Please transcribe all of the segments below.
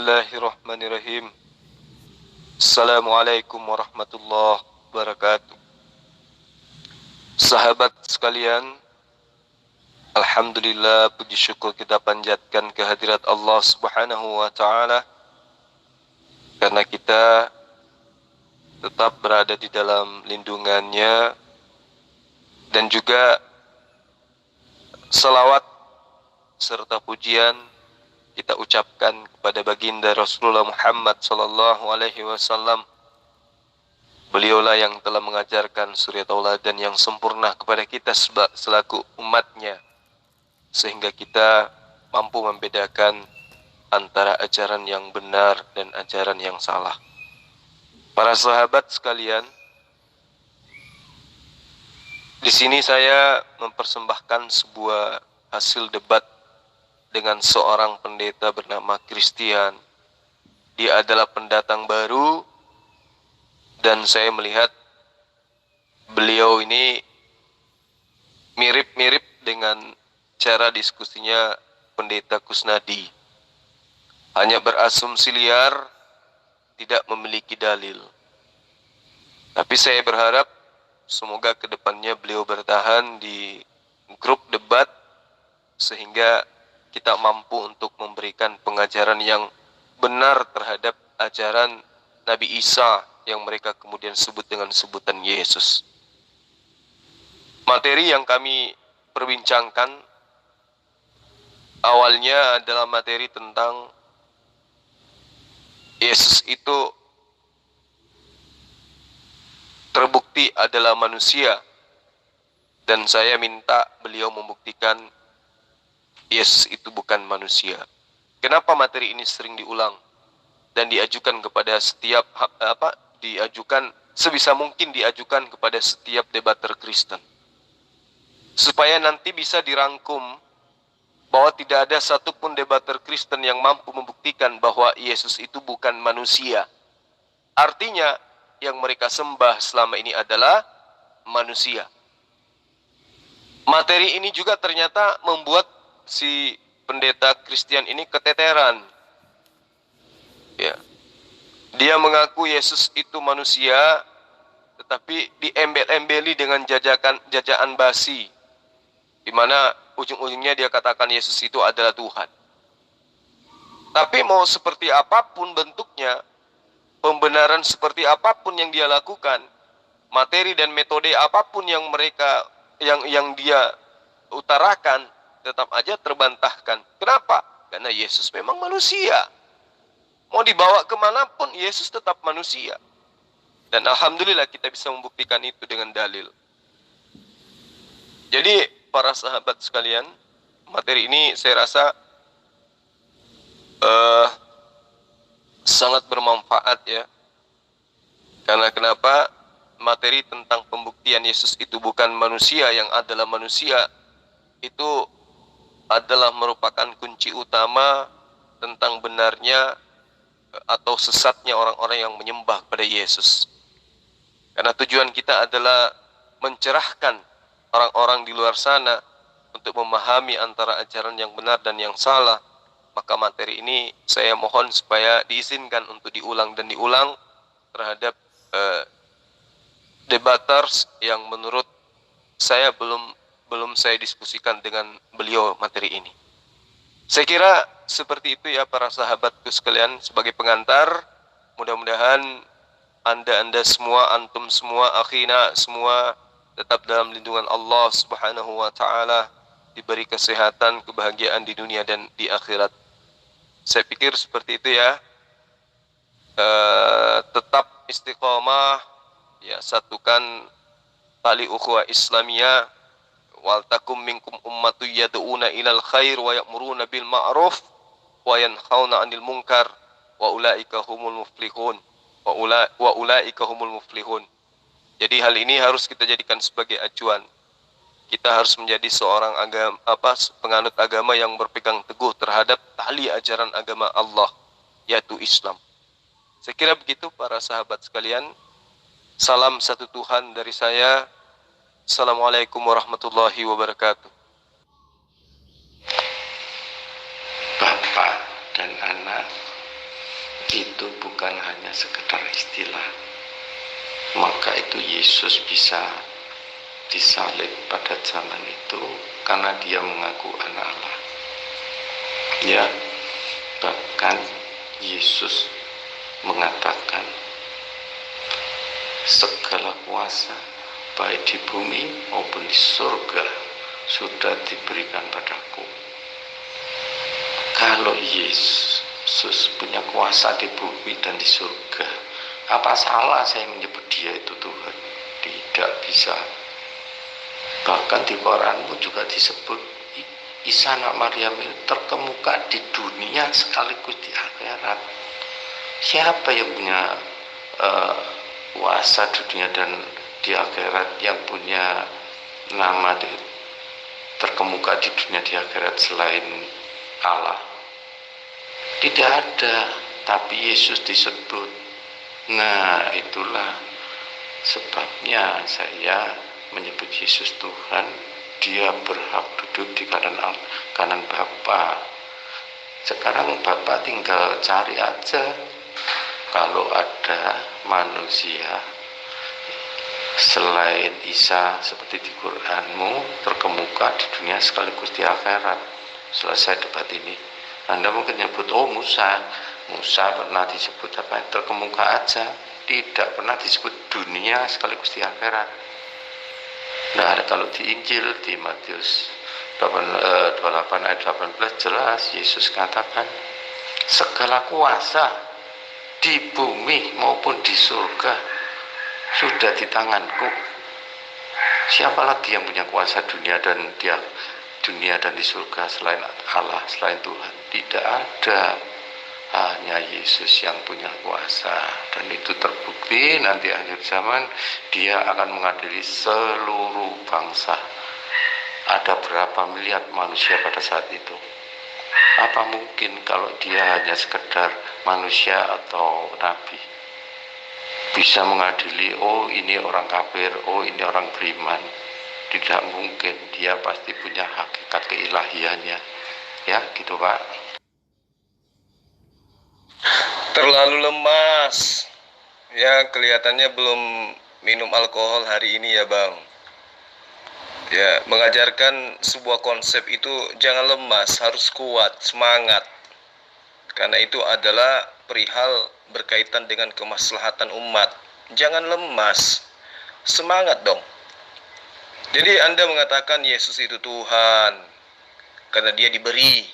Bismillahirrahmanirrahim. Assalamualaikum warahmatullahi wabarakatuh. Sahabat sekalian, alhamdulillah, puji syukur kita panjatkan kehadirat Allah Subhanahu wa taala karena kita tetap berada di dalam lindungannya, dan juga salawat serta pujian kita ucapkan kepada baginda Rasulullah Muhammad sallallahu alaihi wasallam. Beliaulah yang telah mengajarkan suri tauladan yang sempurna kepada kita selaku umatnya, sehingga kita mampu membedakan antara ajaran yang benar dan ajaran yang salah. Para sahabat sekalian, di sini saya mempersembahkan sebuah hasil debat dengan seorang pendeta bernama Christian. Dia adalah pendatang baru, dan saya melihat beliau ini mirip-mirip dengan cara diskusinya pendeta Kusnadi. Hanya berasumsi liar, tidak memiliki dalil. Tapi saya berharap semoga kedepannya beliau bertahan di grup debat, sehingga kita mampu untuk memberikan pengajaran yang benar terhadap ajaran Nabi Isa yang mereka kemudian sebut dengan sebutan Yesus. Materi yang kami perbincangkan awalnya adalah materi tentang Yesus itu terbukti adalah manusia, dan saya minta beliau membuktikan Yesus itu bukan manusia. Kenapa materi ini sering diulang dan diajukan kepada setiap sebisa mungkin diajukan kepada setiap debater Kristen, supaya nanti bisa dirangkum bahwa tidak ada satupun debater Kristen yang mampu membuktikan bahwa Yesus itu bukan manusia. Artinya yang mereka sembah selama ini adalah manusia. Materi ini juga ternyata membuat si pendeta Christian ini keteteran. Ya. Dia mengaku Yesus itu manusia, tetapi diembel-embeli dengan jajaan basi, di mana ujung-ujungnya dia katakan Yesus itu adalah Tuhan. Tapi mau seperti apapun bentuknya, pembenaran seperti apapun yang dia lakukan, materi dan metode apapun yang dia utarakan, tetap aja terbantahkan. Kenapa? Karena Yesus memang manusia. Mau dibawa kemanapun, Yesus tetap manusia. Dan alhamdulillah kita bisa membuktikan itu dengan dalil. Jadi para sahabat sekalian, materi ini saya rasa sangat bermanfaat ya. Karena kenapa? Materi tentang pembuktian Yesus itu bukan manusia yang adalah manusia, itu adalah merupakan kunci utama tentang benarnya atau sesatnya orang-orang yang menyembah pada Yesus. Karena tujuan kita adalah mencerahkan orang-orang di luar sana untuk memahami antara ajaran yang benar dan yang salah. Maka materi ini saya mohon supaya diizinkan untuk diulang dan diulang terhadap debaters yang menurut saya belum saya diskusikan dengan beliau materi ini. Saya kira seperti itu ya para sahabatku sekalian. Sebagai pengantar, mudah-mudahan anda semua, antum semua, akhina semua tetap dalam lindungan Allah Subhanahu wa taala, diberi kesehatan, kebahagiaan di dunia dan di akhirat. Saya pikir seperti itu ya. Tetap istiqomah ya, satukan tali ukhuwah Islamiyah. Wal takum minkum ummatu yad'una ilal khair wa ya'muruna bil ma'ruf wa yanhauna 'anil munkar wa ulaika humul muflihun wa ulaika humul muflihun. Jadi hal ini harus kita jadikan sebagai acuan. Kita harus menjadi seorang penganut agama yang berpegang teguh terhadap tali ajaran agama Allah, yaitu Islam. Saya kira begitu para sahabat sekalian. Salam satu Tuhan dari saya. Assalamualaikum warahmatullahi wabarakatuh. Bapak dan anak itu bukan hanya sekedar istilah. Maka itu Yesus bisa disalib pada zaman itu karena dia mengaku anak Allah. Ya, bahkan Yesus mengatakan segala kuasa baik di bumi maupun di surga sudah diberikan padaku. Kalau Yesus punya kuasa di bumi dan di surga, apa salah saya menyebut dia itu Tuhan? Tidak bisa. Bahkan di Quranmu juga disebut Isa anak Maryam itu terkemuka di dunia sekaligus di akhirat. Siapa yang punya kuasa di dunia dan di akhirat, yang punya nama terkemuka di dunia di akhirat selain Allah? Tidak ada, tapi Yesus disebut. Nah, itulah sebabnya saya menyebut Yesus Tuhan. Dia berhak duduk di kanan Bapa. Sekarang Bapa tinggal cari aja. Kalau ada manusia selain Isa seperti di Quranmu terkemuka di dunia sekaligus di akhirat. Selesai debat ini. Anda mungkin nyebut, oh Musa pernah disebut apa? Terkemuka aja. Tidak pernah disebut dunia sekaligus di akhirat. Nah, kalau di Injil di Matius 28 ayat 18 jelas Yesus katakan segala kuasa di bumi maupun di surga sudah di tanganku. Siapa lagi yang punya kuasa dunia dan di surga selain Allah, selain Tuhan? Tidak ada. Hanya Yesus yang punya kuasa, dan itu terbukti nanti akhir zaman dia akan mengadili seluruh bangsa. Ada berapa miliar manusia pada saat itu? Apa mungkin kalau dia hanya sekedar manusia atau nabi bisa mengadili, oh ini orang kafir, oh ini orang beriman? Tidak mungkin. Dia pasti punya hakikat keilahiannya. Ya gitu Pak. Terlalu lemas. Ya, kelihatannya belum minum alkohol hari ini ya Bang. Ya, mengajarkan sebuah konsep itu jangan lemas, harus kuat, semangat. Karena itu adalah perihal berkaitan dengan kemaslahatan umat. Jangan lemas, semangat dong. Jadi Anda mengatakan Yesus itu Tuhan karena dia diberi.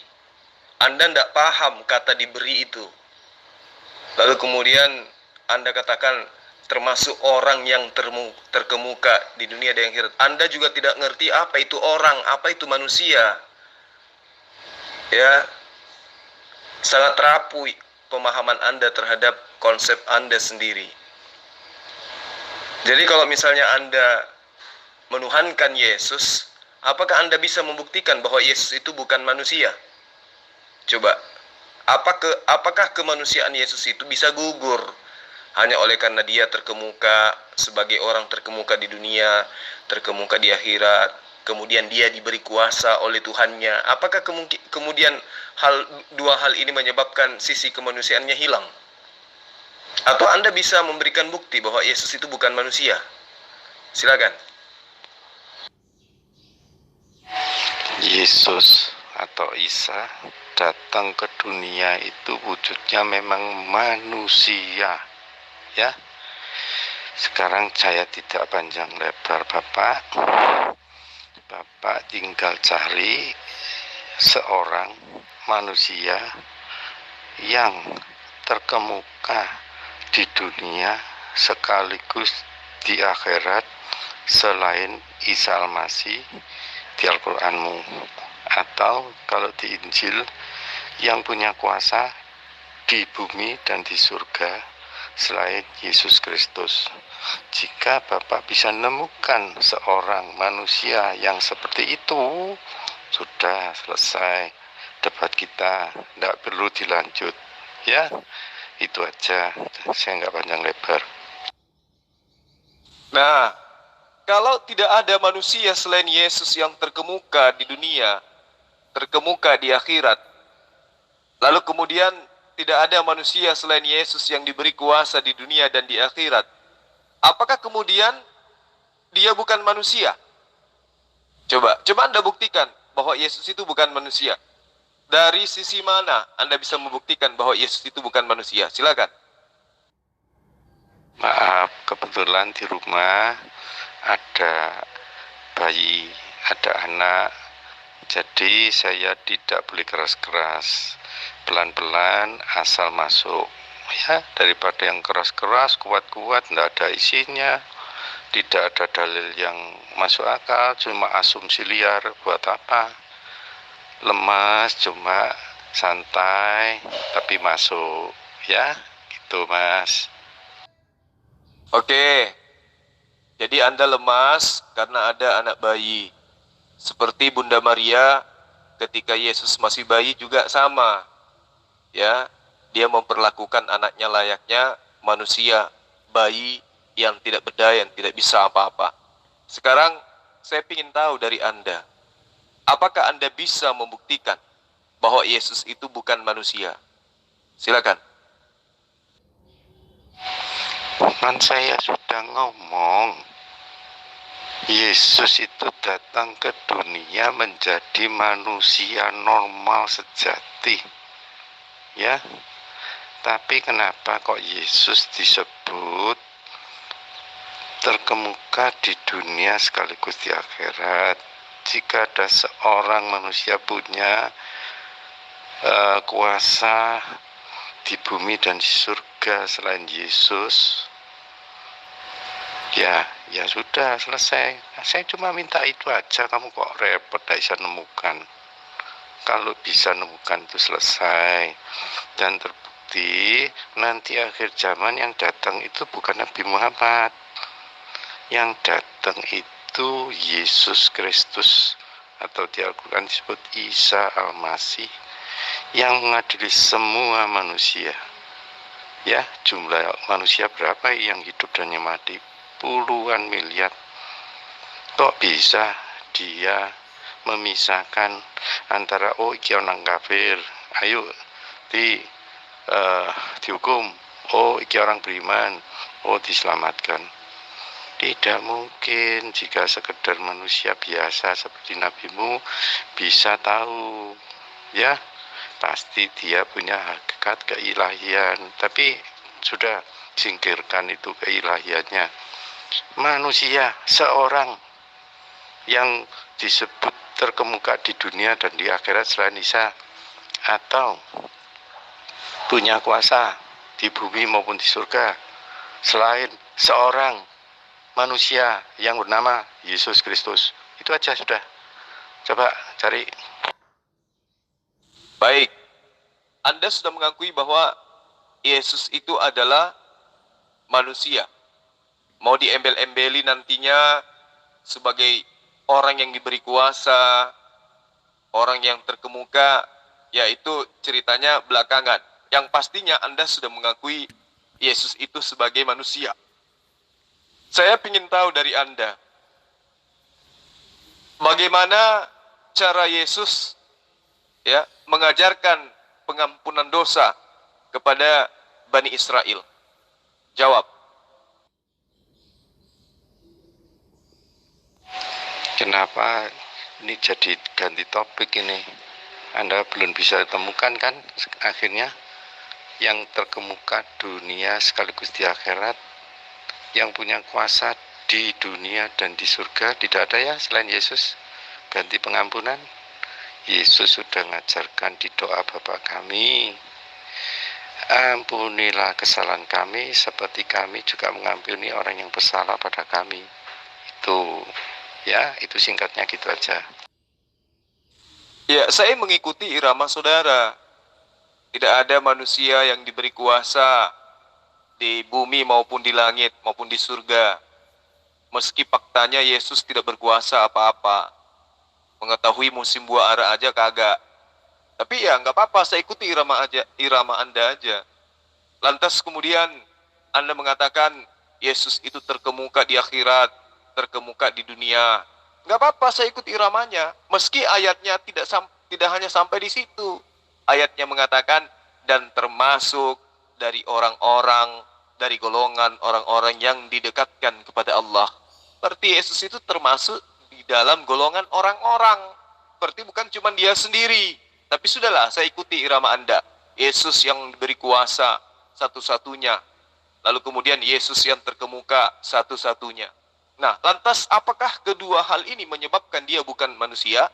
Anda tidak paham kata diberi itu. Lalu kemudian Anda katakan termasuk orang yang terkemuka di dunia dan akhirat. Anda juga tidak ngerti apa itu orang, apa itu manusia. Ya, sangat rapuh pemahaman Anda terhadap konsep Anda sendiri. Jadi kalau misalnya Anda menuhankan Yesus, apakah Anda bisa membuktikan bahwa Yesus itu bukan manusia? Coba. Apakah kemanusiaan Yesus itu bisa gugur hanya oleh karena dia terkemuka sebagai orang terkemuka di dunia, terkemuka di akhirat, kemudian dia diberi kuasa oleh Tuhannya? Apakah kemudian dua hal ini menyebabkan sisi kemanusiaannya hilang? Atau Anda bisa memberikan bukti bahwa Yesus itu bukan manusia? Silakan. Yesus atau Isa datang ke dunia itu wujudnya memang manusia, ya. Sekarang saya tidak panjang lebar Bapak tinggal cari seorang manusia yang terkemuka di dunia sekaligus di akhirat selain Isa Al-Masih di Al-Quranmu, atau kalau di Injil yang punya kuasa di bumi dan di surga selain Yesus Kristus. Jika Bapak bisa menemukan seorang manusia yang seperti itu, sudah selesai debat kita, tidak perlu dilanjut. Ya, itu aja, saya nggak panjang lebar. Nah, kalau tidak ada manusia selain Yesus yang terkemuka di dunia, terkemuka di akhirat, lalu kemudian tidak ada manusia selain Yesus yang diberi kuasa di dunia dan di akhirat, apakah kemudian dia bukan manusia? Coba Anda buktikan bahwa Yesus itu bukan manusia. Dari sisi mana Anda bisa membuktikan bahwa Yesus itu bukan manusia? Silakan. Maaf, kebetulan di rumah ada bayi, ada anak. Jadi saya tidak boleh keras-keras. Pelan-pelan asal masuk. Ya, daripada yang keras-keras, kuat-kuat, tidak ada isinya. Tidak ada dalil yang masuk akal, cuma asumsi liar. Buat apa? Lemas, cuma santai, tapi masuk. Ya, gitu Mas. Oke, jadi Anda lemas karena ada anak bayi. Seperti Bunda Maria ketika Yesus masih bayi juga sama. Ya, dia memperlakukan anaknya layaknya manusia, bayi yang tidak berdaya, yang tidak bisa apa-apa. Sekarang saya ingin tahu dari Anda, apakah Anda bisa membuktikan bahwa Yesus itu bukan manusia? Silakan. Kan saya sudah ngomong, Yesus itu datang ke dunia menjadi manusia normal sejati. Ya, tapi kenapa kok Yesus disebut terkemuka di dunia sekaligus di akhirat? Jika ada seorang manusia punya kuasa di bumi dan di surga selain Yesus, ya sudah selesai. Saya cuma minta itu aja, kamu kok repot tidak bisa nemukan. Kalau bisa nemukan itu selesai. Dan terbukti nanti akhir zaman yang datang itu bukan Nabi Muhammad. Yang datang itu Yesus Kristus, atau di Al-Quran disebut Isa Al-Masih, yang mengadili semua manusia. Ya, jumlah manusia berapa yang hidup dan yang mati? Puluhan miliar. Kok bisa dia memisahkan antara iki orang kafir, ayo dihukum, iki orang beriman, diselamatkan? Tidak mungkin. Jika sekedar manusia biasa seperti nabimu bisa tahu, ya pasti dia punya hakikat keilahian. Tapi sudah singkirkan itu keilahiannya. Manusia seorang yang disebut terkemuka di dunia dan di akhirat selain Isa, atau punya kuasa di bumi maupun di surga selain seorang manusia yang bernama Yesus Kristus. Itu aja sudah. Coba cari. Baik, Anda sudah mengakui bahwa Yesus itu adalah manusia. Mau diembel-embeli nantinya sebagai orang yang diberi kuasa, orang yang terkemuka, yaitu ceritanya belakangan. Yang pastinya Anda sudah mengakui Yesus itu sebagai manusia. Saya ingin tahu dari Anda, bagaimana cara Yesus mengajarkan pengampunan dosa kepada Bani Israel? Jawab. Kenapa ini jadi ganti topik ini? Anda belum bisa temukan kan akhirnya yang terkemuka dunia sekaligus di akhirat, yang punya kuasa di dunia dan di surga, tidak ada ya selain Yesus. Ganti pengampunan. Yesus sudah mengajarkan di doa Bapa kami, ampunilah kesalahan kami seperti kami juga mengampuni orang yang bersalah pada kami. Itu singkatnya gitu aja. Ya, saya mengikuti irama saudara. Tidak ada manusia yang diberi kuasa di bumi maupun di langit maupun di surga. Meski faktanya Yesus tidak berkuasa apa-apa. Mengetahui musim buah ara aja kagak. Tapi ya nggak apa-apa, saya ikuti irama Anda aja. Lantas kemudian Anda mengatakan Yesus itu terkemuka di akhirat, terkemuka di dunia. Nggak apa-apa, saya ikut iramanya. Meski ayatnya tidak hanya sampai di situ. Ayatnya mengatakan dan termasuk dari orang-orang, dari golongan orang-orang yang didekatkan kepada Allah. Berarti Yesus itu termasuk di dalam golongan orang-orang. Berarti bukan cuma dia sendiri. Tapi sudahlah, saya ikuti irama Anda. Yesus yang diberi kuasa satu-satunya. Lalu kemudian Yesus yang terkemuka satu-satunya. Nah, lantas apakah kedua hal ini menyebabkan dia bukan manusia?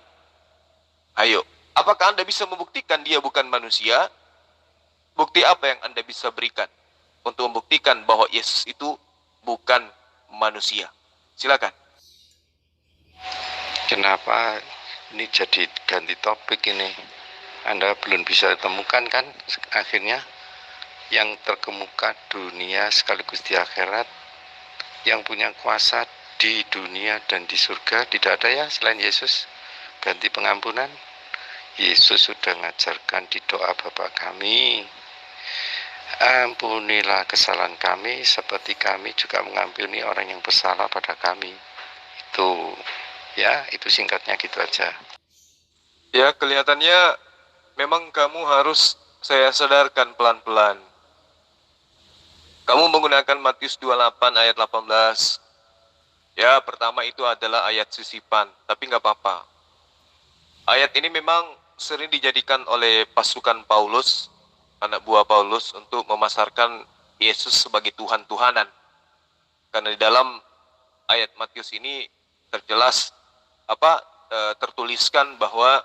Ayo, apakah Anda bisa membuktikan dia bukan manusia? Bukti apa yang Anda bisa berikan untuk membuktikan bahwa Yesus itu bukan manusia? Silakan. Kenapa ini jadi ganti topik ini? Anda belum bisa temukan kan akhirnya yang terkemuka dunia sekaligus di akhirat, yang punya kuasa di dunia dan di surga, tidak ada ya selain Yesus. Ganti pengampunan, Yesus sudah mengajarkan di doa Bapa kami, ampunilah kesalahan kami seperti kami juga mengampuni orang yang bersalah pada kami. Itu ya, itu singkatnya gitu aja. Ya, kelihatannya memang kamu harus saya sadarkan pelan-pelan. Kamu menggunakan Matius 28 ayat 18. Ya, pertama itu adalah ayat sisipan, tapi nggak apa-apa. Ayat ini memang sering dijadikan oleh pasukan Paulus, anak buah Paulus, untuk memasarkan Yesus sebagai Tuhan-Tuhanan. Karena di dalam ayat Matius ini terjelas tertuliskan bahwa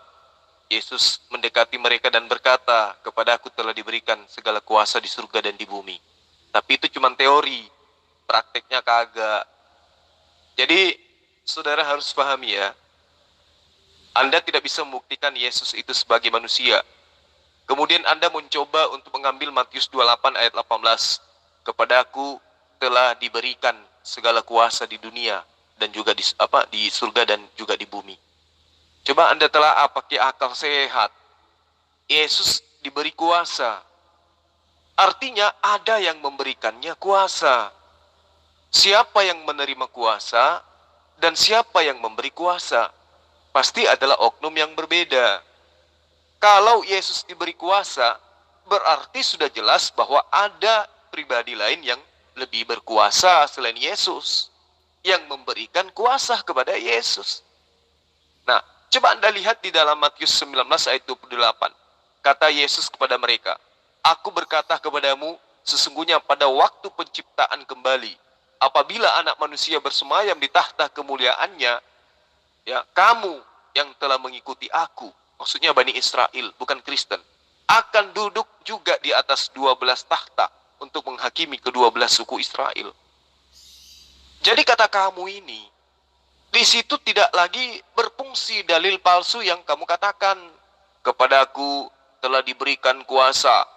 Yesus mendekati mereka dan berkata, "Kepadaku telah diberikan segala kuasa di surga dan di bumi." Tapi itu cuma teori, prakteknya kagak. Jadi, saudara harus pahami ya, Anda tidak bisa membuktikan Yesus itu sebagai manusia. Kemudian Anda mencoba untuk mengambil Matius 28 ayat 18. "Kepadaku telah diberikan segala kuasa di dunia dan juga di surga dan juga di bumi." Coba Anda telah pakai akal sehat. Yesus diberi kuasa. Artinya ada yang memberikannya kuasa. Siapa yang menerima kuasa dan siapa yang memberi kuasa? Pasti adalah oknum yang berbeda. Kalau Yesus diberi kuasa, berarti sudah jelas bahwa ada pribadi lain yang lebih berkuasa selain Yesus, yang memberikan kuasa kepada Yesus. Nah, coba Anda lihat di dalam Matius 19 ayat 28. Kata Yesus kepada mereka, "Aku berkata kepadamu, sesungguhnya pada waktu penciptaan kembali, apabila anak manusia bersemayam di tahta kemuliaannya, ya, kamu yang telah mengikuti aku," maksudnya Bani Israel, bukan Kristen, "akan duduk juga di atas 12 tahta untuk menghakimi ke-12 suku Israel." Jadi kata kamu ini, di situ tidak lagi berfungsi dalil palsu yang kamu katakan, "Kepadaku telah diberikan kuasa,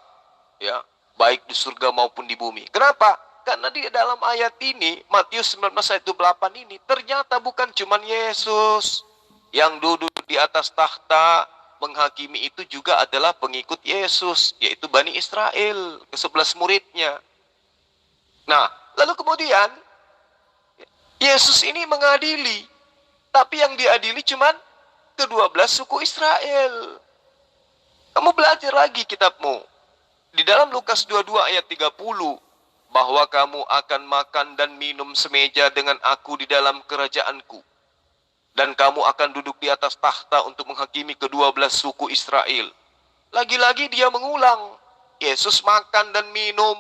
ya, baik di surga maupun di bumi." Kenapa? Karena di dalam ayat ini, Matius 19 ayat 28 ini, ternyata bukan cuma Yesus yang duduk di atas tahta menghakimi, itu juga adalah pengikut Yesus, yaitu Bani Israel, ke-11 muridnya. Nah, lalu kemudian Yesus ini mengadili, tapi yang diadili cuma ke-12 suku Israel. Kamu belajar lagi kitabmu. Di dalam Lukas 22 ayat 30, bahwa kamu akan makan dan minum semeja dengan aku di dalam kerajaanku. Dan kamu akan duduk di atas tahta untuk menghakimi ke-12 suku Israel. Lagi-lagi dia mengulang, Yesus makan dan minum.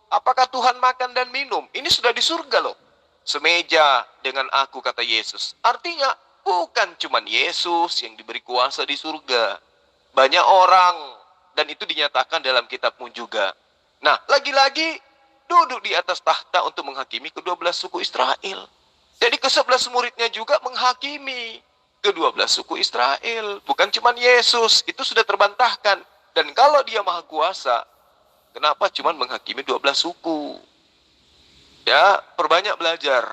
Apakah Tuhan makan dan minum? Ini sudah di surga loh. Semeja dengan aku, kata Yesus. Artinya bukan cuma Yesus yang diberi kuasa di surga. Banyak orang, dan itu dinyatakan dalam kitabmu juga. Nah, lagi-lagi duduk di atas tahta untuk menghakimi ke-12 suku Israel. Jadi ke-11 muridnya juga menghakimi ke-12 suku Israel. Bukan cuma Yesus, itu sudah terbantahkan. Dan kalau dia maha kuasa, kenapa cuma menghakimi 12 suku? Ya, perbanyak belajar.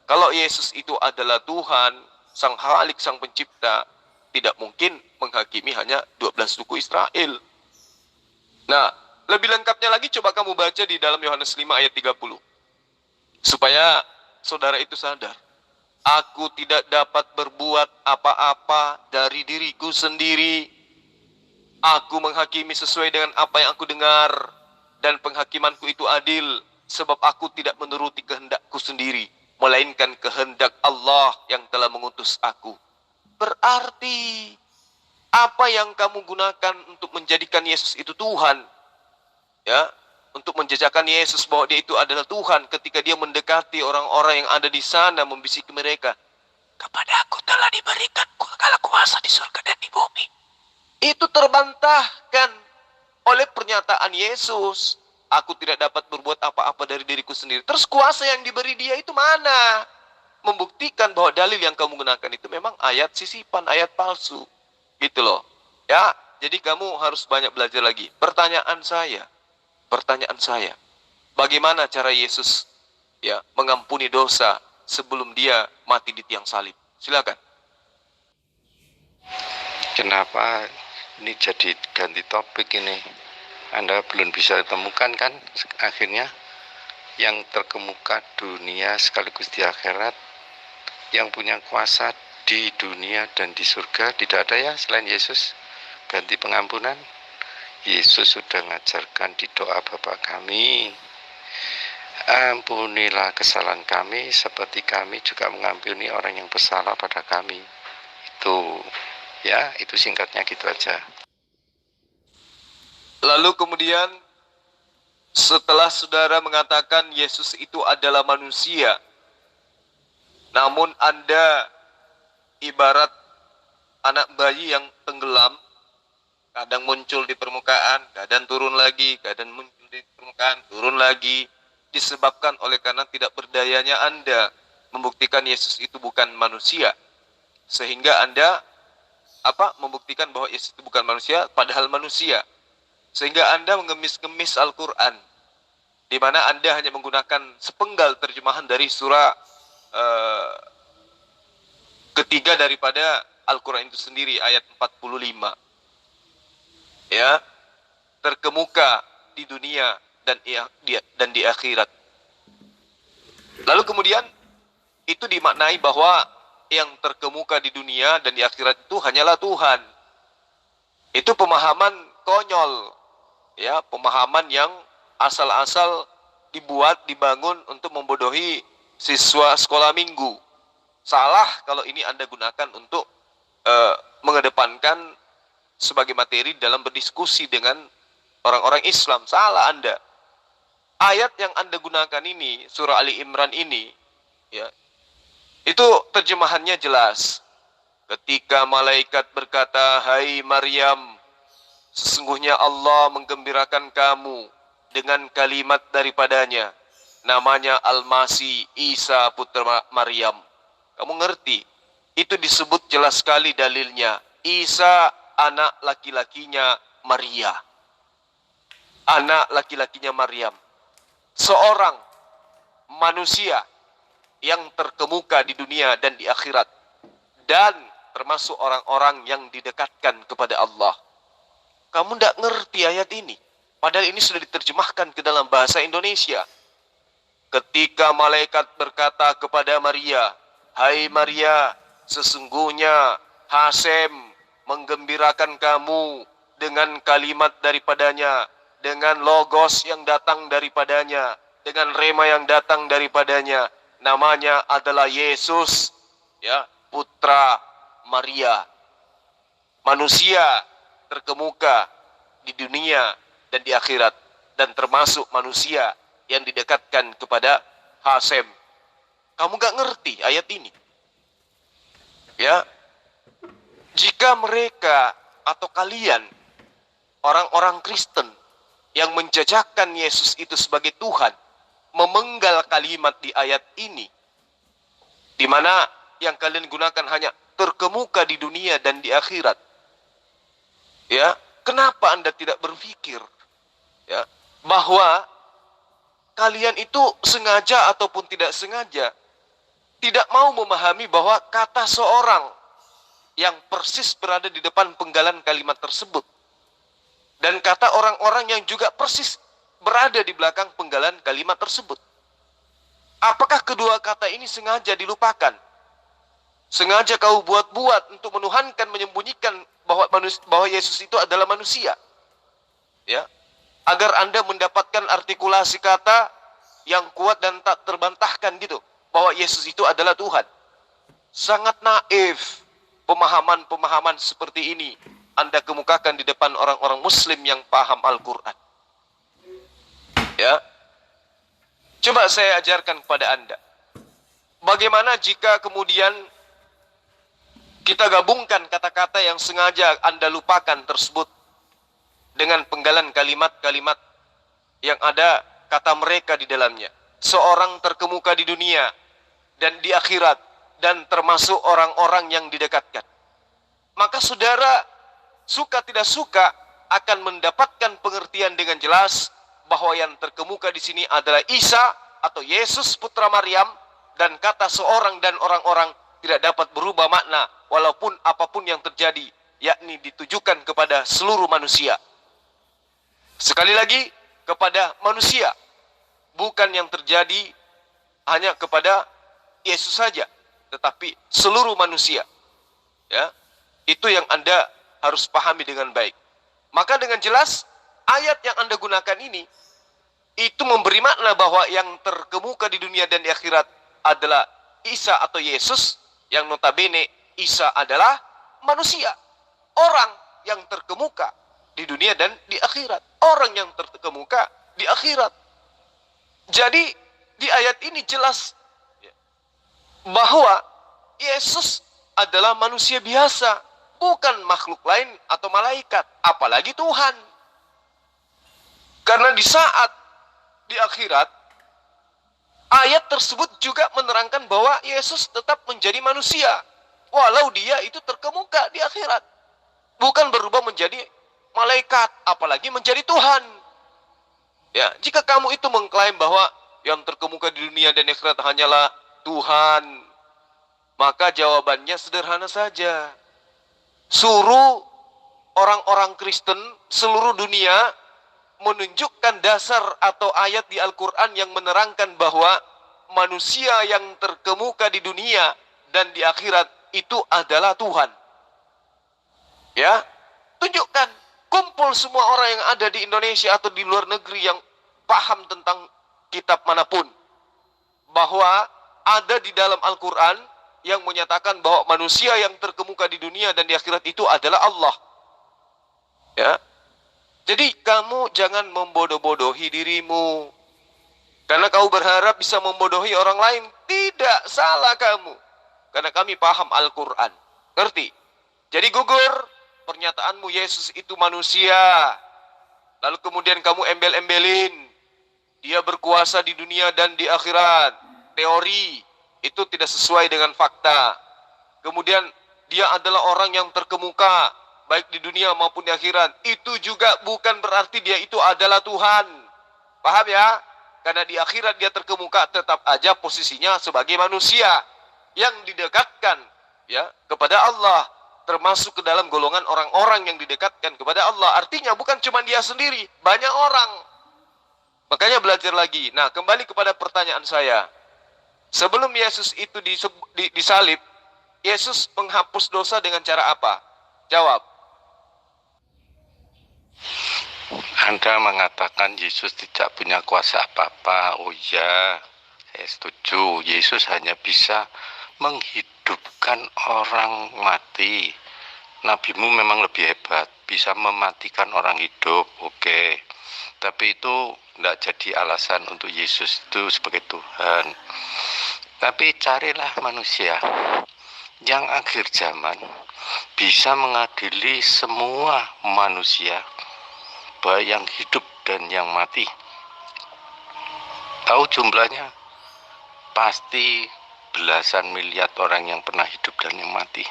Kalau Yesus itu adalah Tuhan, Sang Khalik, Sang Pencipta, tidak mungkin menghakimi hanya 12 suku Israel. Nah, lebih lengkapnya lagi coba kamu baca di dalam Yohanes 5 ayat 30. Supaya saudara itu sadar. Aku tidak dapat berbuat apa-apa dari diriku sendiri. Aku menghakimi sesuai dengan apa yang aku dengar, dan penghakimanku itu adil, sebab aku tidak menuruti kehendakku sendiri, melainkan kehendak Allah yang telah mengutus aku. Berarti, apa yang kamu gunakan untuk menjadikan Yesus itu Tuhan, ya, untuk menjejakkan Yesus bahwa dia itu adalah Tuhan, ketika dia mendekati orang-orang yang ada di sana, membisiki mereka, kepada aku telah diberikan segala kuasa di surga dan di bumi. Itu terbantahkan oleh pernyataan Yesus. Aku tidak dapat berbuat apa-apa dari diriku sendiri. Terus kuasa yang diberi dia itu mana? Membuktikan bahwa dalil yang kamu gunakan itu memang ayat sisipan, ayat palsu. Gitu loh. Ya, jadi kamu harus banyak belajar lagi. Pertanyaan saya, bagaimana cara Yesus ya mengampuni dosa sebelum dia mati di tiang salib? Silakan. Kenapa ini jadi ganti topik ini? Anda belum bisa temukan kan akhirnya yang terkemuka dunia sekaligus di akhirat, yang punya kuasa di dunia dan di surga, tidak ada ya selain Yesus. Ganti pengampunan, Yesus sudah mengajarkan di doa Bapa kami, ampunilah kesalahan kami seperti kami juga mengampuni orang yang bersalah pada kami. Itu ya, itu singkatnya gitu aja. Lalu kemudian setelah saudara mengatakan Yesus itu adalah manusia, namun Anda ibarat anak bayi yang tenggelam, kadang muncul di permukaan, kadang turun lagi, kadang muncul di permukaan, turun lagi, disebabkan oleh karena tidak berdayanya Anda membuktikan Yesus itu bukan manusia. Sehingga Anda membuktikan bahwa Yesus itu bukan manusia, padahal manusia. Sehingga Anda mengemis-ngemis Al-Quran, di mana Anda hanya menggunakan sepenggal terjemahan dari surah ketiga daripada Al-Quran itu sendiri, ayat 45. Ya, terkemuka di dunia dan di akhirat. Lalu kemudian itu dimaknai bahwa yang terkemuka di dunia dan di akhirat itu hanyalah Tuhan. Itu pemahaman konyol, ya, pemahaman yang asal-asal dibangun untuk membodohi siswa sekolah minggu. Salah kalau ini Anda gunakan untuk mengedepankan sebagai materi dalam berdiskusi dengan orang-orang Islam. Salah Anda. Ayat yang Anda gunakan ini, surah Ali Imran ini, ya, itu terjemahannya jelas. Ketika malaikat berkata, "Hai Maryam, sesungguhnya Allah menggembirakan kamu dengan kalimat daripadanya, namanya Al-Masih Isa putra Maryam." Kamu ngerti? Itu disebut jelas sekali dalilnya. Isa anak laki-lakinya Maria. Anak laki-lakinya Maryam. Seorang manusia yang terkemuka di dunia dan di akhirat, dan termasuk orang-orang yang didekatkan kepada Allah. Kamu tidak ngerti ayat ini, padahal ini sudah diterjemahkan ke dalam bahasa Indonesia. Ketika malaikat berkata kepada Maria, "Hai Maria, sesungguhnya Hasem menggembirakan kamu dengan kalimat daripadanya, dengan logos yang datang daripadanya, dengan rema yang datang daripadanya. Namanya adalah Yesus, ya, putra Maria." Manusia terkemuka di dunia dan di akhirat, dan termasuk manusia yang didekatkan kepada Hasem. Kamu gak ngerti ayat ini? Ya, jika mereka atau kalian orang-orang Kristen yang menjajakan Yesus itu sebagai Tuhan, memenggal kalimat di ayat ini, di mana yang kalian gunakan hanya terkemuka di dunia dan di akhirat, ya, kenapa Anda tidak berpikir, ya, bahwa kalian itu sengaja ataupun tidak sengaja tidak mau memahami bahwa kata seorang yang persis berada di depan penggalan kalimat tersebut, dan kata orang-orang yang juga persis berada di belakang penggalan kalimat tersebut. Apakah kedua kata ini sengaja dilupakan? Sengaja kau buat-buat untuk menuhankan, menyembunyikan bahwa Yesus itu adalah manusia. Ya. Agar Anda mendapatkan artikulasi kata yang kuat dan tak terbantahkan gitu, bahwa Yesus itu adalah Tuhan. Sangat naif pemahaman-pemahaman seperti ini Anda kemukakan di depan orang-orang muslim yang paham Al-Quran. Ya. Coba saya ajarkan kepada Anda. Bagaimana jika kemudian kita gabungkan kata-kata yang sengaja Anda lupakan tersebut dengan penggalan kalimat-kalimat yang ada kata mereka di dalamnya. Seorang terkemuka di dunia dan di akhirat, dan termasuk orang-orang yang didekatkan. Maka saudara, suka tidak suka, akan mendapatkan pengertian dengan jelas bahwa yang terkemuka di sini adalah Isa atau Yesus putra Maryam, dan kata seorang dan orang-orang tidak dapat berubah makna walaupun apapun yang terjadi, yakni ditujukan kepada seluruh manusia. Sekali lagi, kepada manusia, bukan yang terjadi hanya kepada Yesus saja, tetapi seluruh manusia. Ya, itu yang Anda harus pahami dengan baik. Maka dengan jelas ayat yang Anda gunakan ini itu memberi makna bahwa yang terkemuka di dunia dan di akhirat adalah Isa atau Yesus, yang notabene Isa adalah manusia, orang yang terkemuka di dunia dan di akhirat, orang yang terkemuka di akhirat. Jadi di ayat ini jelas bahwa Yesus adalah manusia biasa, bukan makhluk lain atau malaikat, apalagi Tuhan. Karena di saat di akhirat, ayat tersebut juga menerangkan bahwa Yesus tetap menjadi manusia, walau dia itu terkemuka di akhirat, bukan berubah menjadi malaikat, apalagi menjadi Tuhan. Ya, jika kamu itu mengklaim bahwa yang terkemuka di dunia dan akhirat hanyalah Tuhan, maka jawabannya sederhana saja. Suruh orang-orang Kristen seluruh dunia menunjukkan dasar atau ayat di Al-Quran yang menerangkan bahwa manusia yang terkemuka di dunia dan di akhirat itu adalah Tuhan. Ya, tunjukkan, kumpul semua orang yang ada di Indonesia atau di luar negeri yang paham tentang kitab manapun, bahwa ada di dalam Al-Quran yang menyatakan bahwa manusia yang terkemuka di dunia dan di akhirat itu adalah Allah. Ya, jadi kamu jangan membodoh-bodohi dirimu, karena kamu berharap bisa membodohi orang lain. Tidak, salah kamu. Karena kami paham Al-Quran. Ngerti? Jadi gugur pernyataanmu Yesus itu manusia, lalu kemudian kamu embel-embelin dia berkuasa di dunia dan di akhirat. Teori itu tidak sesuai dengan fakta. Kemudian dia adalah orang yang terkemuka baik di dunia maupun di akhirat. Itu juga bukan berarti dia itu adalah Tuhan. Paham ya? Karena di akhirat dia terkemuka, tetap aja posisinya sebagai manusia yang didekatkan ya kepada Allah, termasuk ke dalam golongan orang-orang yang didekatkan kepada Allah. Artinya bukan cuma dia sendiri, banyak orang. Makanya belajar lagi. Nah, kembali kepada pertanyaan saya. Sebelum Yesus itu disalib, Yesus menghapus dosa dengan cara apa? Jawab. Anda mengatakan Yesus tidak punya kuasa apa-apa. Oh ya, saya setuju. Yesus hanya bisa menghidupkan orang mati. Nabimu memang lebih hebat, bisa mematikan orang hidup. Oke. Tapi itu tidak jadi alasan untuk Yesus itu sebagai Tuhan. Tapi carilah manusia yang akhir zaman bisa mengadili semua manusia, baik yang hidup dan yang mati. Tahu jumlahnya? Pasti belasan miliar orang yang pernah hidup dan yang mati.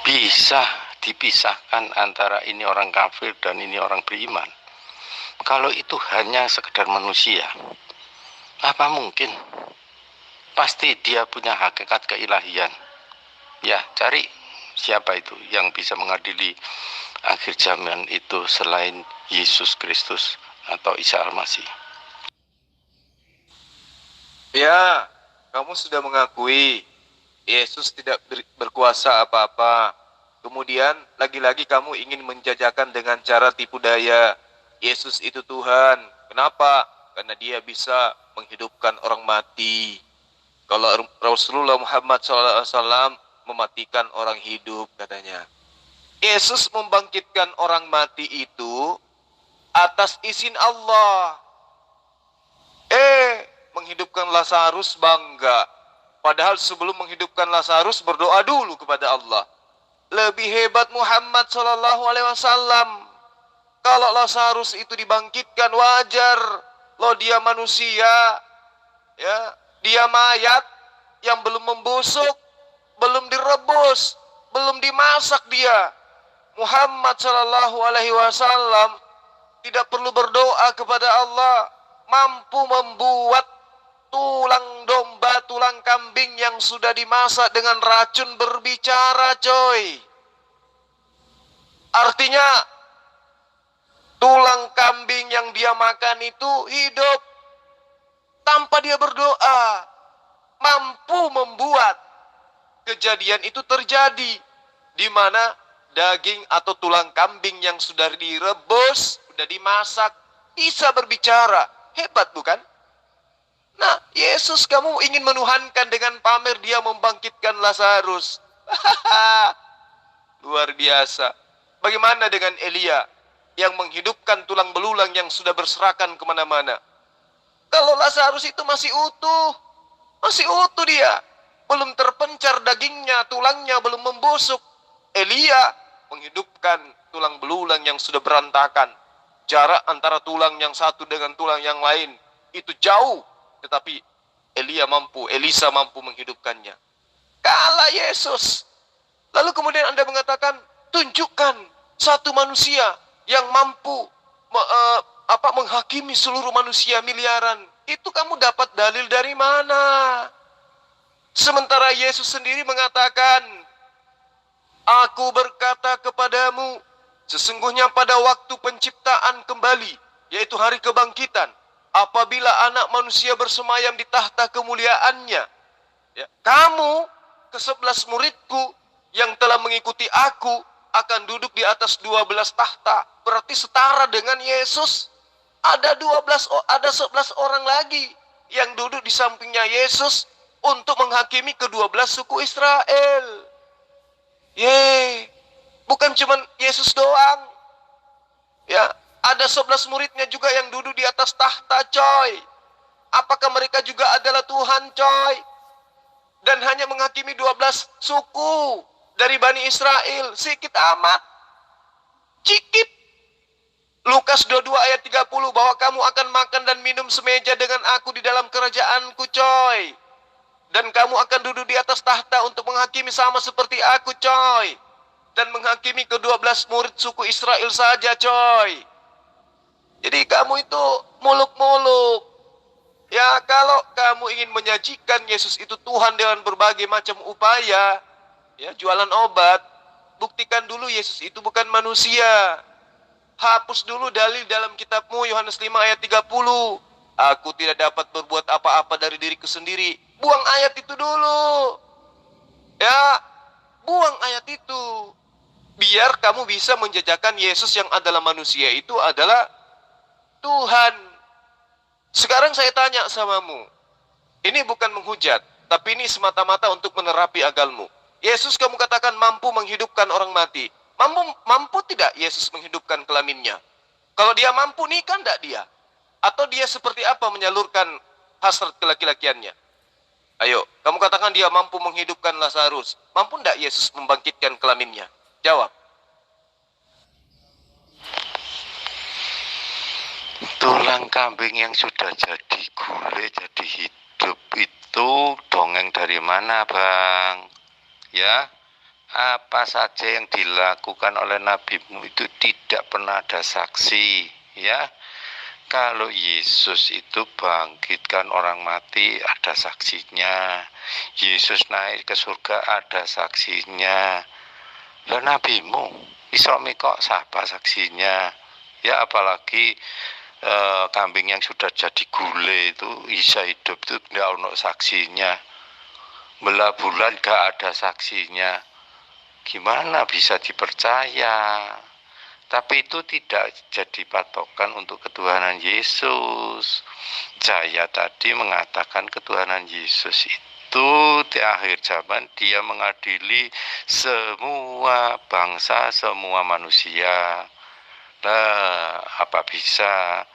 Bisa dipisahkan antara ini orang kafir dan ini orang beriman. Kalau itu hanya sekedar manusia, apa mungkin? Pasti dia punya hakikat keilahian. Ya, cari siapa itu yang bisa mengadili akhir zaman itu selain Yesus Kristus atau Isa Al-Masih. Ya, kamu sudah mengakui Yesus tidak berkuasa apa-apa. Kemudian lagi-lagi kamu ingin menjajakan dengan cara tipu daya. Yesus itu Tuhan. Kenapa? Karena dia bisa menghidupkan orang mati. Kalau Rasulullah Muhammad SAW mematikan orang hidup katanya. Yesus membangkitkan orang mati itu atas izin Allah. Menghidupkan Lazarus bangga. Padahal sebelum menghidupkan Lazarus berdoa dulu kepada Allah. Lebih hebat Muhammad SAW. Kalau Lazarus itu dibangkitkan wajar. Loh dia manusia. Ya, dia mayat yang belum membusuk, belum direbus, belum dimasak dia. Muhammad SAW tidak perlu berdoa kepada Allah, mampu membuat tulang domba, tulang kambing yang sudah dimasak dengan racun berbicara, coy. Artinya tulang kambing yang dia makan itu hidup tanpa dia berdoa, mampu membuat kejadian itu terjadi, di mana daging atau tulang kambing yang sudah direbus, sudah dimasak, bisa berbicara. Hebat bukan? Nah, Yesus kamu ingin menuhankan dengan pamer dia membangkitkan Lazarus. Luar biasa. Bagaimana dengan Elia yang menghidupkan tulang belulang yang sudah berserakan kemana-mana? Kalau Lazarus itu masih utuh dia. Belum terpencar dagingnya, tulangnya belum membusuk. Elia menghidupkan tulang belulang yang sudah berantakan. Jarak antara tulang yang satu dengan tulang yang lain itu jauh. Tetapi Elisa mampu menghidupkannya. Kalah Yesus. Lalu kemudian Anda mengatakan, tunjukkan satu manusia yang mampu menghakimi seluruh manusia miliaran. Itu kamu dapat dalil dari mana? Sementara Yesus sendiri mengatakan, Aku berkata kepadamu, sesungguhnya pada waktu penciptaan kembali, yaitu hari kebangkitan, apabila anak manusia bersemayam di tahta kemuliaannya, ya, kamu, ke-11 muridku, yang telah mengikuti aku, akan duduk di atas 12 tahta. Berarti setara dengan Yesus. Ada 11 orang lagi yang duduk di sampingnya Yesus untuk menghakimi ke-12 suku Israel. Bukan cuma Yesus doang. Ya, ada 11 muridnya juga yang duduk di atas tahta, coy. Apakah mereka juga adalah Tuhan, coy? Dan hanya menghakimi 12 suku dari Bani Israel. Sikit amat. Cikit. Lukas 22 ayat 30, bahwa kamu akan makan dan minum semeja dengan aku di dalam kerajaanku, coy. Dan kamu akan duduk di atas tahta untuk menghakimi sama seperti aku, coy. Dan menghakimi ke-12 murid suku Israel saja, coy. Jadi kamu itu muluk-muluk. Ya, kalau kamu ingin menyajikan Yesus itu Tuhan dengan berbagai macam upaya, ya, jualan obat, buktikan dulu Yesus itu bukan manusia. Hapus dulu dalil dalam kitabmu, Yohanes 5 ayat 30. Aku tidak dapat berbuat apa-apa dari diriku sendiri. Buang ayat itu dulu. Ya, buang ayat itu. Biar kamu bisa menjajakan Yesus yang adalah manusia itu adalah Tuhan. Sekarang saya tanya samamu. Ini bukan menghujat, tapi ini semata-mata untuk menerapi akalmu. Yesus kamu katakan mampu menghidupkan orang mati. Mampu tidak Yesus menghidupkan kelaminnya? Kalau dia mampu, nikah enggak dia? Atau dia seperti apa menyalurkan hasrat kelaki-lakiannya? Ayo, kamu katakan dia mampu menghidupkan Lazarus. Mampu enggak Yesus membangkitkan kelaminnya? Jawab. Tulang kambing yang sudah jadi gulai, jadi hidup itu dongeng dari mana, Bang? Ya, apa saja yang dilakukan oleh nabimu itu tidak pernah ada saksi, ya. Kalau Yesus itu bangkitkan orang mati, ada saksinya. Yesus naik ke surga, ada saksinya. Lah nabimu, Isra Mi'raj siapa saksinya? Ya, apalagi kambing yang sudah jadi gulai itu bisa hidup itu tidak ada saksinya. Belah bulan gak ada saksinya. gimana bisa dipercaya? Tapi itu tidak jadi patokan untuk ketuhanan Yesus. Saya tadi mengatakan ketuhanan Yesus itu di akhir zaman dia mengadili semua bangsa, semua manusia. Nah, apa bisa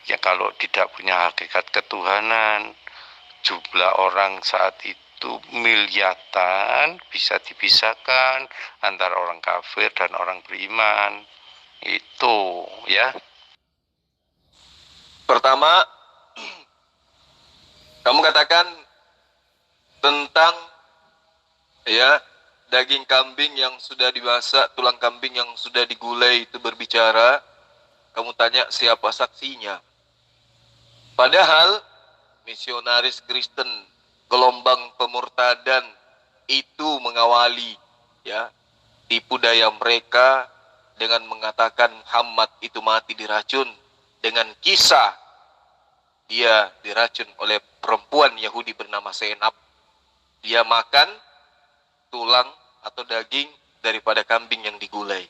ya kalau tidak punya hakikat ketuhanan, jumlah orang saat itu miliaran, bisa dipisahkan antara orang kafir dan orang beriman. Itu ya. Pertama, kamu katakan tentang ya daging kambing yang sudah dimasak, tulang kambing yang sudah digulai itu berbicara. Kamu tanya siapa saksinya. Padahal misionaris Kristen gelombang pemurtadan itu mengawali ya tipu daya mereka dengan mengatakan Muhammad itu mati diracun dengan kisah dia diracun oleh perempuan Yahudi bernama Senap. Dia makan tulang atau daging daripada kambing yang digulai.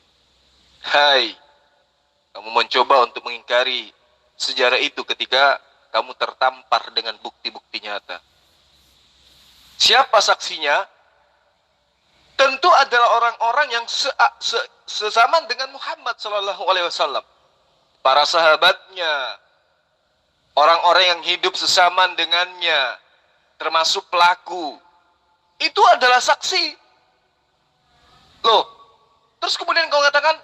Hai, kamu mencoba untuk mengingkari sejarah itu ketika kamu tertampar dengan bukti-bukti nyata. Siapa saksinya? Tentu adalah orang-orang yang sesaman dengan Muhammad SAW. Para sahabatnya, orang-orang yang hidup sesaman dengannya, termasuk pelaku. Itu adalah saksi. Loh, terus kemudian kau katakan,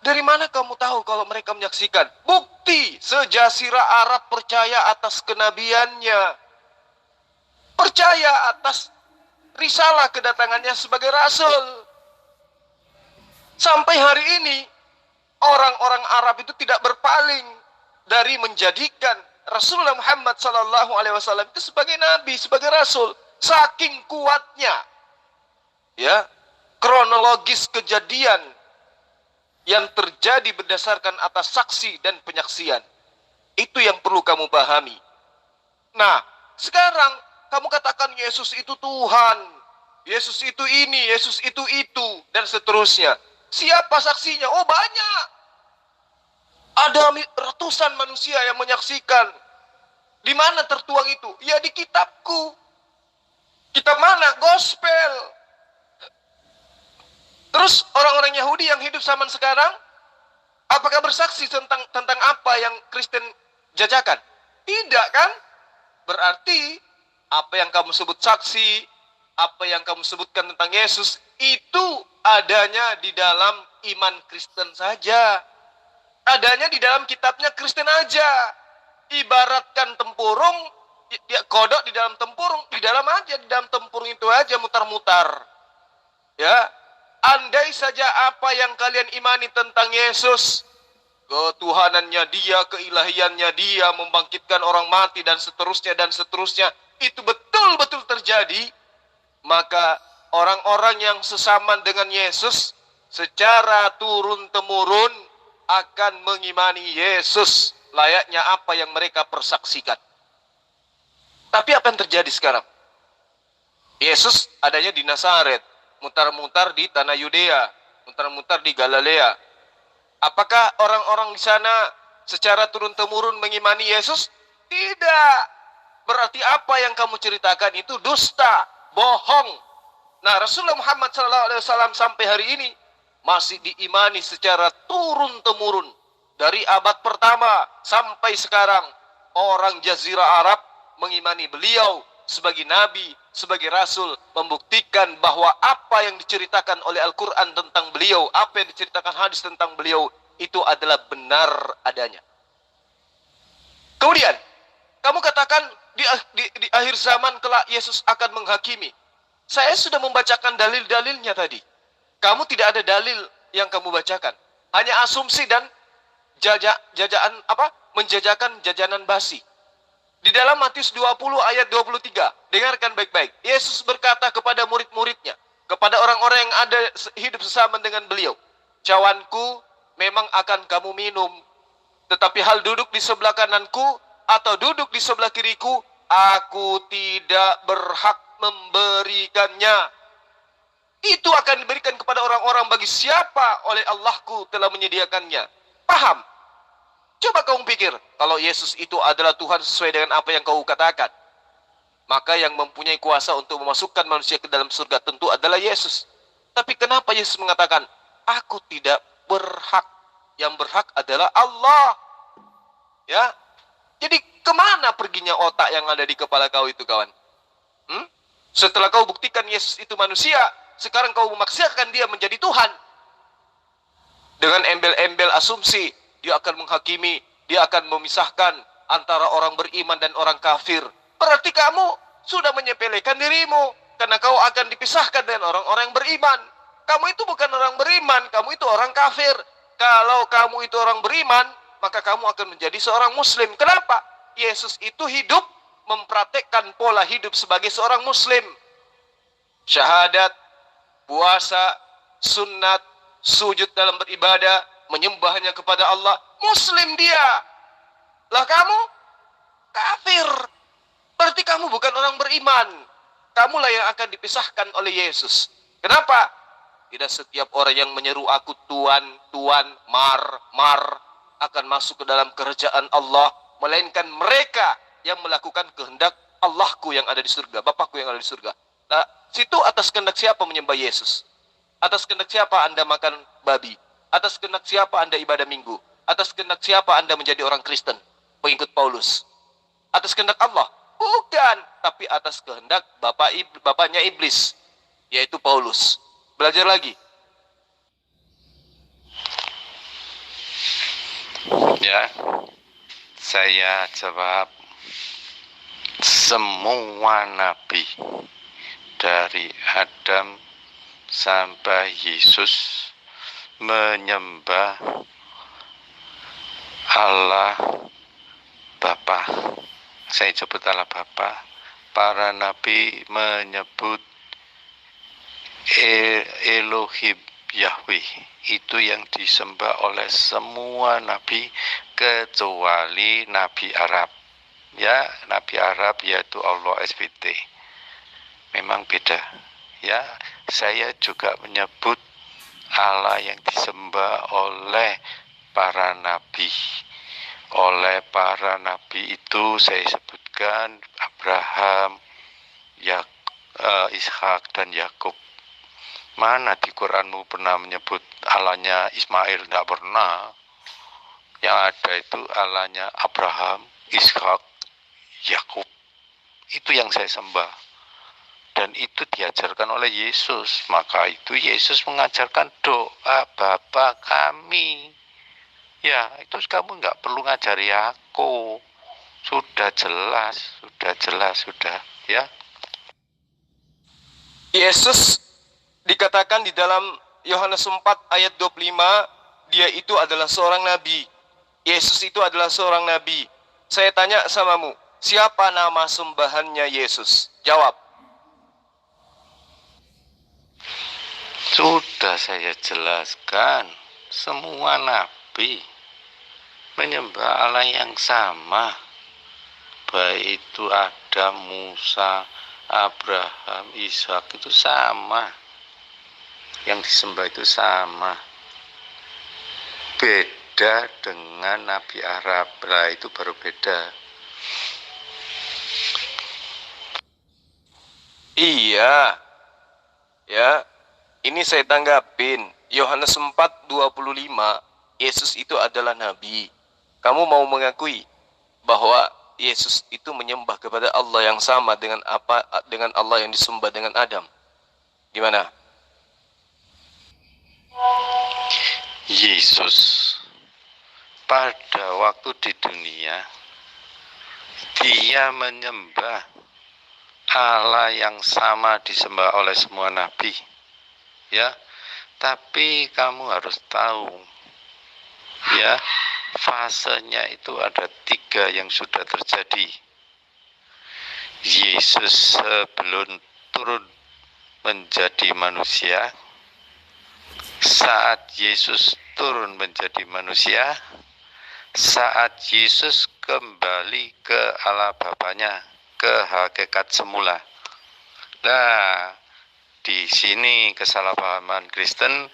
dari mana kamu tahu kalau mereka menyaksikan? Bukti, sejazirah Arab percaya atas kenabiannya. Percaya atas risalah kedatangannya sebagai rasul. Sampai hari ini orang-orang Arab itu tidak berpaling dari menjadikan Rasulullah Muhammad SAW itu sebagai nabi, sebagai rasul. Saking kuatnya ya kronologis kejadian yang terjadi berdasarkan atas saksi dan penyaksian. Itu yang perlu kamu pahami. Nah, sekarang kamu katakan Yesus itu Tuhan, Yesus itu ini, Yesus itu, dan seterusnya. Siapa saksinya? Oh, banyak. Ada ratusan manusia yang menyaksikan. Di mana tertuang itu? Ya di kitabku. Kitab mana? Gospel. Terus orang-orang Yahudi yang hidup zaman sekarang, apakah bersaksi tentang apa yang Kristen jajakan? Tidak kan? Berarti apa yang kamu sebut saksi, apa yang kamu sebutkan tentang Yesus, itu adanya di dalam iman Kristen saja. Adanya di dalam kitabnya Kristen aja. Ibaratkan tempurung, ya, kodok di dalam tempurung, di dalam tempurung itu aja mutar-mutar. Ya, andai saja apa yang kalian imani tentang Yesus, ketuhanannya dia, keilahiannya dia, membangkitkan orang mati dan seterusnya, itu betul-betul terjadi, maka orang-orang yang sesaman dengan Yesus secara turun-temurun akan mengimani Yesus layaknya apa yang mereka persaksikan. Tapi apa yang terjadi sekarang? Yesus adanya di Nazaret, mutar-mutar di tanah Yudea, mutar-mutar di Galilea. Apakah orang-orang di sana secara turun-temurun mengimani Yesus? Tidak. Berarti apa yang kamu ceritakan itu dusta, bohong. Nah, Rasulullah Muhammad SAW sampai hari ini masih diimani secara turun-temurun. Dari abad pertama sampai sekarang, orang Jazirah Arab mengimani beliau sebagai nabi, sebagai rasul, membuktikan bahwa apa yang diceritakan oleh Al-Quran tentang beliau, apa yang diceritakan hadis tentang beliau, itu adalah benar adanya. Kemudian, kamu katakan di akhir zaman kelak Yesus akan menghakimi. Saya sudah membacakan dalil-dalilnya tadi. Kamu tidak ada dalil yang kamu bacakan. Hanya asumsi dan menjajakan jajanan basi. Di dalam Matius 20 ayat 23, dengarkan baik-baik. Yesus berkata kepada murid-muridnya, kepada orang-orang yang ada hidup sesama dengan beliau, cawanku memang akan kamu minum, tetapi hal duduk di sebelah kananku atau duduk di sebelah kiriku, aku tidak berhak memberikannya. Itu akan diberikan kepada orang-orang bagi siapa oleh Allahku telah menyediakannya. Paham? Coba kamu pikir, kalau Yesus itu adalah Tuhan sesuai dengan apa yang kau katakan, maka yang mempunyai kuasa untuk memasukkan manusia ke dalam surga tentu adalah Yesus. Tapi kenapa Yesus mengatakan, aku tidak berhak. Yang berhak adalah Allah. Ya, jadi kemana perginya otak yang ada di kepala kau itu, kawan? Setelah kau buktikan Yesus itu manusia, sekarang kau memaksakan dia menjadi Tuhan. Dengan embel-embel asumsi, dia akan menghakimi, dia akan memisahkan antara orang beriman dan orang kafir. Berarti kamu sudah menyepelekan dirimu, karena kau akan dipisahkan dengan orang-orang yang beriman. Kamu itu bukan orang beriman, kamu itu orang kafir. Kalau kamu itu orang beriman, maka kamu akan menjadi seorang muslim. Kenapa? Yesus itu hidup mempraktekkan pola hidup sebagai seorang muslim. Syahadat, puasa, sunat, sujud dalam beribadah, menyembahnya kepada Allah. Muslim dia. Lah kamu? Kafir. Berarti kamu bukan orang beriman. Kamulah yang akan dipisahkan oleh Yesus. Kenapa? Tidak setiap orang yang menyeru aku Tuhan, Tuhan, Mar, akan masuk ke dalam kerajaan Allah. Melainkan mereka yang melakukan kehendak Allahku yang ada di surga, Bapakku yang ada di surga. Nah, situ atas kehendak siapa menyembah Yesus? Atas kehendak siapa Anda makan babi? Atas kehendak siapa Anda ibadah minggu? Atas kehendak siapa Anda menjadi orang Kristen, pengikut Paulus? Atas kehendak Allah? Bukan, tapi atas kehendak bapaknya iblis, yaitu Paulus. Belajar lagi. Ya, saya jawab, semua nabi dari Adam sampai Yesus menyembah Allah Bapa. Saya sebut Allah Bapa. Para nabi menyebut Elohim Yahweh. Itu yang disembah oleh semua nabi kecuali Nabi Arab. Ya, Nabi Arab yaitu Allah SWT. Memang beda. Ya, saya juga menyebut Allah yang disembah oleh para nabi. Oleh para nabi itu saya sebutkan Abraham, Ishak dan Yakub. Mana di Quranmu pernah menyebut Allahnya Ismail? Tidak pernah. Yang ada itu Allahnya Abraham, Ishak, Yakub. Itu yang saya sembah. Dan itu diajarkan oleh Yesus. Maka itu Yesus mengajarkan doa Bapa kami. Ya, itu kamu nggak perlu ngajari aku. Sudah jelas, ya. Yesus dikatakan di dalam Yohanes 4 ayat 25, dia itu adalah seorang nabi. Yesus itu adalah seorang nabi. Saya tanya samamu, siapa nama sembahannya Yesus? Jawab. Sudah saya jelaskan, semua nabi menyembah Allah yang sama. Baik itu Adam, Musa, Abraham, Ishak, itu sama. Yang disembah itu sama. Beda dengan Nabi Arab. Nah, itu baru beda. Iya. Ya. Ini saya tanggapin. Yohanes 4:25, Yesus itu adalah nabi. Kamu mau mengakui bahwa Yesus itu menyembah kepada Allah yang sama dengan Allah yang disembah dengan Adam? Gimana? Yesus pada waktu di dunia, dia menyembah Allah yang sama disembah oleh semua nabi. Ya, tapi kamu harus tahu, ya, fasenya itu ada 3 yang sudah terjadi. Yesus sebelum turun menjadi manusia, saat Yesus turun menjadi manusia, saat Yesus kembali ke Allah Bapanya, ke hakikat semula. Nah, di sini kesalahpahaman Kristen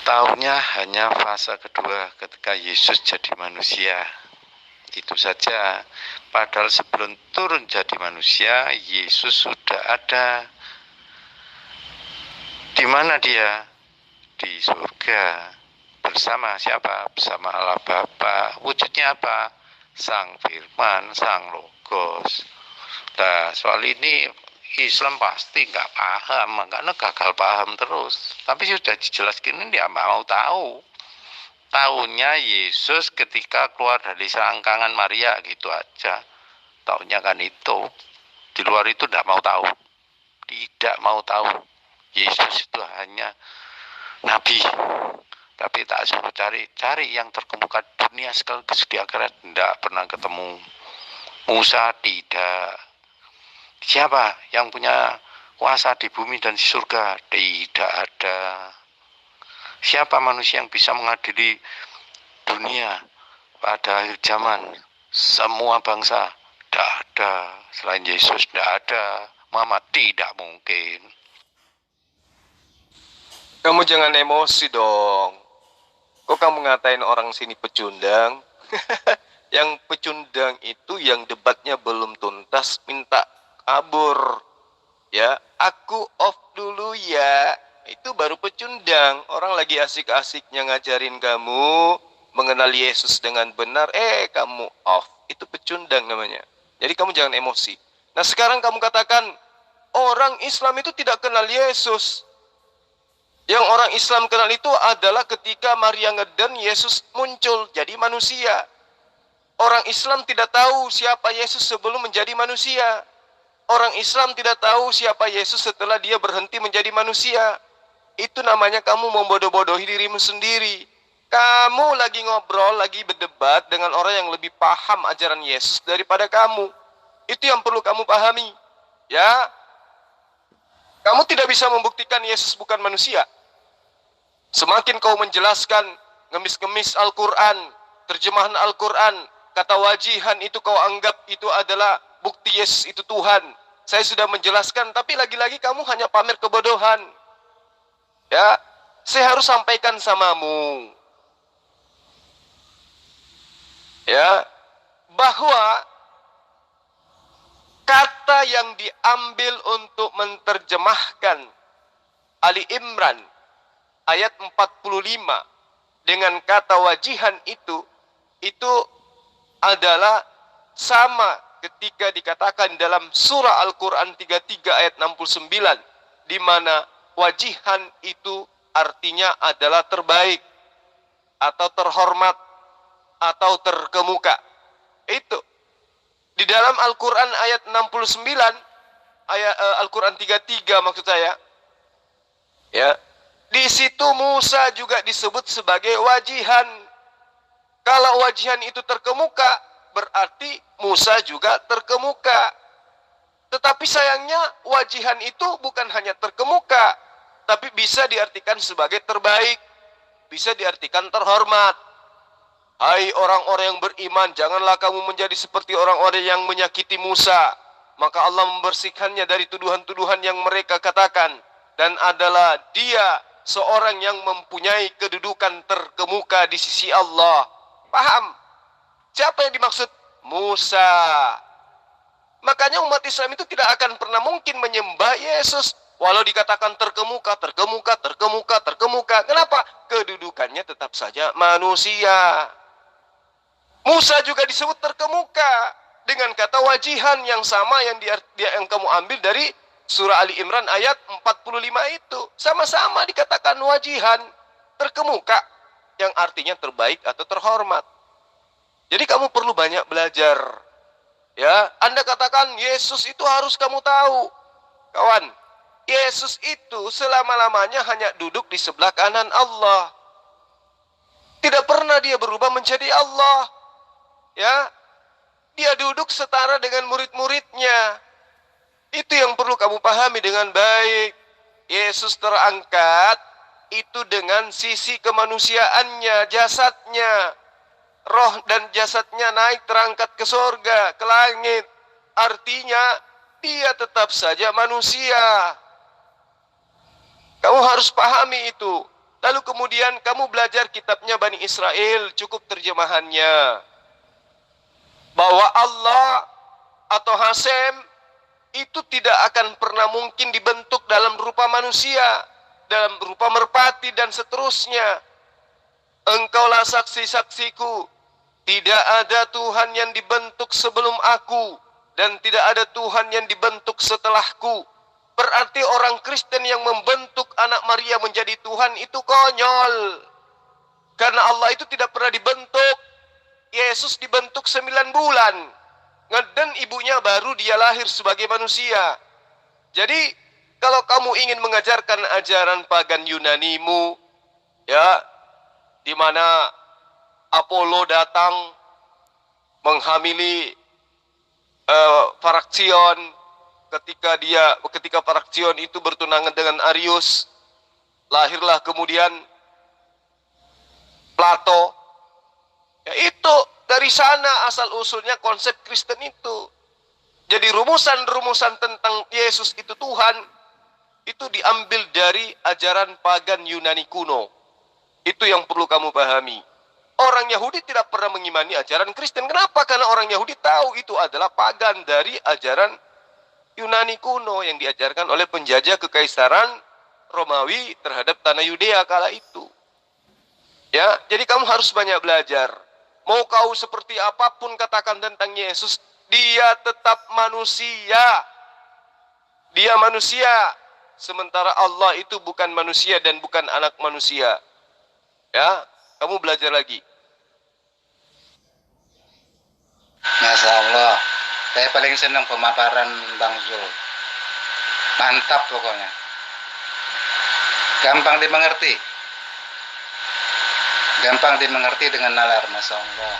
tahunya hanya fase kedua ketika Yesus jadi manusia. Itu saja. Padahal sebelum turun jadi manusia, Yesus sudah ada. Di mana dia? Di surga. Bersama siapa? Bersama Allah Bapa. Wujudnya apa? Sang Firman, Sang Logos. Nah, soal ini Islam pasti nggak paham, karena gagal paham terus. Tapi sudah dijelaskan, ini dia mau tahu. Tahunya Yesus ketika keluar dari selangkangan Maria, gitu aja. Tahunya kan itu. Di luar itu tidak mau tahu. Tidak mau tahu. Yesus itu hanya nabi. Tapi tak suruh cari yang terkemuka dunia sekaligus di akhirat, tidak pernah ketemu. Musa tidak. Siapa yang punya kuasa di bumi dan di surga? Tidak ada. Siapa manusia yang bisa mengadili dunia pada akhir zaman? Semua bangsa. Tidak ada. Selain Yesus tidak ada. Muhammad tidak mungkin. Kamu jangan emosi dong. Kok kamu ngatain orang sini pecundang? Yang pecundang itu yang debatnya belum tuntas minta kabur. Ya, aku off dulu ya. Itu baru pecundang. Orang lagi asik-asiknya ngajarin kamu mengenal Yesus dengan benar, kamu off. Itu pecundang namanya. Jadi kamu jangan emosi. Nah, sekarang kamu katakan orang Islam itu tidak kenal Yesus. Yang orang Islam kenal itu adalah ketika Maria ngeden, Yesus muncul jadi manusia. Orang Islam tidak tahu siapa Yesus sebelum menjadi manusia. Orang Islam tidak tahu siapa Yesus setelah dia berhenti menjadi manusia. Itu namanya kamu membodoh-bodohi dirimu sendiri. Kamu lagi ngobrol, lagi berdebat dengan orang yang lebih paham ajaran Yesus daripada kamu. Itu yang perlu kamu pahami. Ya, kamu tidak bisa membuktikan Yesus bukan manusia. Semakin kau menjelaskan, ngemis-ngemis Al-Quran, terjemahan Al-Quran, kata wajihan itu kau anggap itu adalah bukti Yesus itu Tuhan. Saya sudah menjelaskan, tapi lagi-lagi kamu hanya pamer kebodohan. Ya, saya harus sampaikan samamu. Ya, bahwa kata yang diambil untuk menerjemahkan Ali Imran ayat 45 dengan kata wajihan itu adalah sama ketika dikatakan dalam surah Al-Quran 33 ayat 69, di mana wajihan itu artinya adalah terbaik atau terhormat atau terkemuka. Itu di dalam Al-Quran ayat 69, ayat Al-Quran 33 maksud saya. Ya, di situ Musa juga disebut sebagai wajihan. Kalau wajihan itu terkemuka, berarti Musa juga terkemuka. Tetapi sayangnya wajihan itu bukan hanya terkemuka, tapi bisa diartikan sebagai terbaik, bisa diartikan terhormat. Hai orang-orang yang beriman, janganlah kamu menjadi seperti orang-orang yang menyakiti Musa. Maka Allah membersihkannya dari tuduhan-tuduhan yang mereka katakan. Dan adalah dia seorang yang mempunyai kedudukan terkemuka di sisi Allah. Paham? Siapa yang dimaksud? Musa. Makanya umat Islam itu tidak akan pernah mungkin menyembah Yesus. Walau dikatakan terkemuka, terkemuka, terkemuka, terkemuka. Kenapa? Kedudukannya tetap saja manusia. Musa juga disebut terkemuka dengan kata wajihan yang sama yang kamu ambil dari surah Ali Imran ayat 45 itu. Sama-sama dikatakan wajihan, terkemuka, yang artinya terbaik atau terhormat. Jadi kamu perlu banyak belajar. Ya, Anda katakan Yesus itu harus kamu tahu. Kawan, Yesus itu selama-lamanya hanya duduk di sebelah kanan Allah. Tidak pernah dia berubah menjadi Allah. Ya, dia duduk setara dengan murid-muridnya. Itu yang perlu kamu pahami dengan baik. Yesus terangkat itu dengan sisi kemanusiaannya, jasadnya. Roh dan jasadnya naik terangkat ke sorga, ke langit. Artinya dia tetap saja manusia. Kamu harus pahami itu. Lalu kemudian kamu belajar kitabnya Bani Israel, cukup terjemahannya. Bahwa Allah atau Hasem itu tidak akan pernah mungkin dibentuk dalam rupa manusia, dalam rupa merpati dan seterusnya. Engkaulah saksi-saksiku, tidak ada Tuhan yang dibentuk sebelum aku, dan tidak ada Tuhan yang dibentuk setelahku. Berarti orang Kristen yang membentuk anak Maria menjadi Tuhan itu konyol. Karena Allah itu tidak pernah dibentuk. Yesus dibentuk 9 bulan. Dan ibunya baru dia lahir sebagai manusia. Jadi kalau kamu ingin mengajarkan ajaran pagan Yunanimu, ya, di mana Apollo datang menghamili Paraksion, ketika Paraksion itu bertunangan dengan Arius, lahirlah kemudian Plato. Ya, itu dari sana asal usulnya konsep Kristen itu. Jadi rumusan-rumusan tentang Yesus itu Tuhan itu diambil dari ajaran pagan Yunani kuno. Itu yang perlu kamu pahami. Orang Yahudi tidak pernah mengimani ajaran Kristen. Kenapa? Karena orang Yahudi tahu itu adalah pagan dari ajaran Yunani kuno yang diajarkan oleh penjajah kekaisaran Romawi terhadap tanah Yudea kala itu. Ya, jadi kamu harus banyak belajar. Mau kau seperti apapun katakan tentang Yesus, dia tetap manusia. Dia manusia. Sementara Allah itu bukan manusia dan bukan anak manusia. Ya, kamu belajar lagi. Masya Allah. Saya paling senang pemaparan Bang Zul. Mantap pokoknya. Gampang dimengerti. Gampang dimengerti dengan nalar, Masya Allah.